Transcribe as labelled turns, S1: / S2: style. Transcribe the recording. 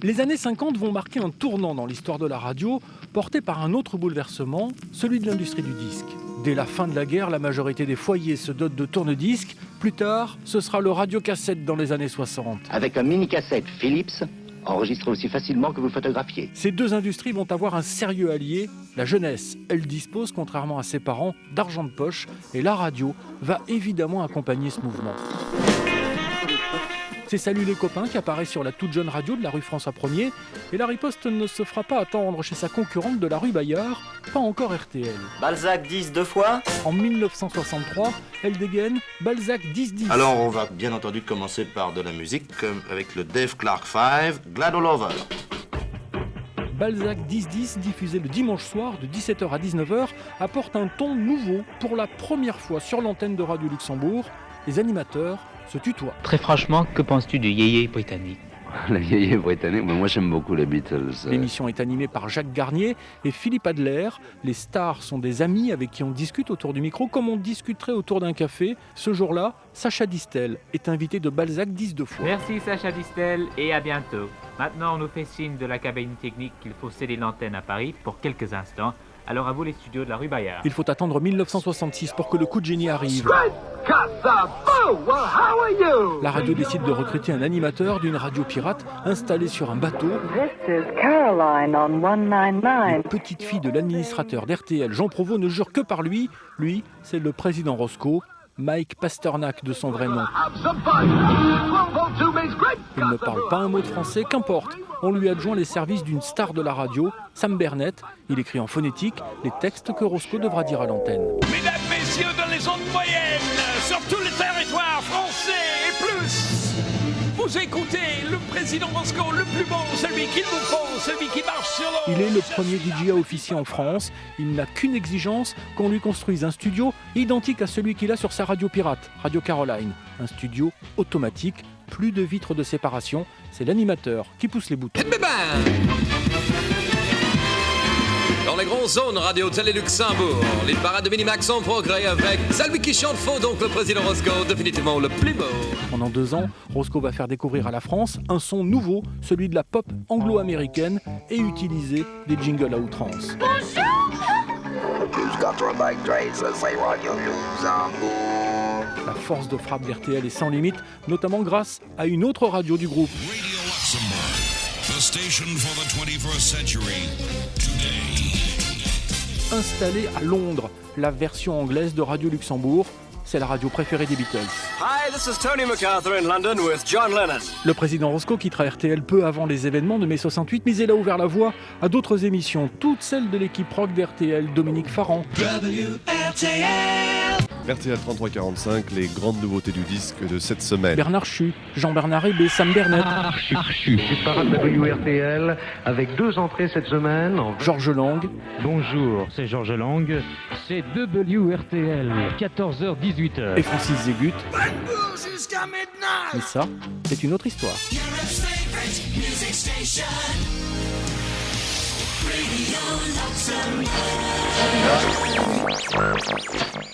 S1: Les années 50 vont marquer un tournant dans l'histoire de la radio, porté par un autre bouleversement, celui de l'industrie du disque. Dès la fin de la guerre, la majorité des foyers se dotent de tourne-disques. Plus tard, ce sera le radiocassette dans les années 60.
S2: Avec un mini-cassette Philips, enregistré aussi facilement que vous photographiez.
S1: Ces deux industries vont avoir un sérieux allié. La jeunesse, elle dispose, contrairement à ses parents, d'argent de poche. Et la radio va évidemment accompagner ce mouvement. C'est Salut les copains qui apparaît sur la toute jeune radio de la rue François 1er. Et la riposte ne se fera pas attendre chez sa concurrente de la rue Bayard, pas encore RTL.
S3: Balzac 10 deux fois.
S1: En 1963, elle dégaine Balzac 10-10.
S4: Alors on va bien entendu commencer par de la musique, avec le Dave Clark 5, Glad All Over.
S1: Balzac 10-10, diffusé le dimanche soir de 17h à 19h, apporte un ton nouveau pour la première fois sur l'antenne de Radio Luxembourg. Les animateurs se tutoient.
S5: Très franchement, que penses-tu du yéyé britannique ?
S6: Le yéyé britannique, mais moi j'aime beaucoup les Beatles.
S1: L'émission est animée par Jacques Garnier et Philippe Adler. Les stars sont des amis avec qui on discute autour du micro comme on discuterait autour d'un café. Ce jour-là, Sacha Distel est invité de Balzac 10 deux fois.
S7: Merci Sacha Distel et à bientôt. Maintenant, on nous fait signe de la cabine technique qu'il faut céder l'antenne à Paris pour quelques instants. Alors à vous les studios de la rue Bayard.
S1: Il faut attendre 1966 pour que le coup de génie arrive. La radio décide de recruter un animateur d'une radio pirate installée sur un bateau. Une petite fille de l'administrateur d'RTL, Jean Provost, ne jure que par lui. Lui, c'est le président Roscoe, Mike Pasternak de son vrai nom. Il ne parle pas un mot de français, qu'importe. On lui adjoint les services d'une star de la radio, Sam Bernett. Il écrit en phonétique les textes que Roscoe devra dire à l'antenne.
S8: Mesdames, messieurs, dans les ondes moyennes, sur tout le territoire français et plus, vous écoutez le président Roscoe, le plus bon, celui qu'il vous faut, celui qui marche sur l'eau.
S1: Il est le premier DJ à officier en France. Il n'a qu'une exigence, qu'on lui construise un studio identique à celui qu'il a sur sa radio pirate, Radio Caroline. Un studio automatique, plus de vitres de séparation. C'est l'animateur qui pousse les boutons.
S9: Dans les grandes zones Radio Télé Luxembourg, les parades de Minimax en progrès avec celui qui chante faux, donc le président Roscoe, définitivement le plus beau.
S1: Pendant 2 ans, Roscoe va faire découvrir à la France un son nouveau, celui de la pop anglo-américaine, et utiliser des jingles à outrance. La force de frappe d'RTL est sans limite, notamment grâce à une autre radio du groupe. Installée à Londres, la version anglaise de Radio Luxembourg, c'est la radio préférée des Beatles.
S10: Hi, this is Tony MacArthur in London with John Lennon.
S1: Le président Roscoe quittera RTL peu avant les événements de mai 68, mais il a ouvert la voie à d'autres émissions, toutes celles de l'équipe rock d'RTL, Dominique Farran.
S11: RTL 3345, les grandes nouveautés du disque de cette semaine.
S1: Bernard Chu, Jean-Bernard Hébé, Sam Bernett.
S12: Archu. C'est parade WRTL avec 2 entrées cette semaine.
S1: Georges Lang.
S13: Bonjour, c'est Georges Lang. C'est WRTL, 14h-18h.
S1: Et Francis Zégut. Mais ça, c'est une autre histoire. Radio Luxembourg.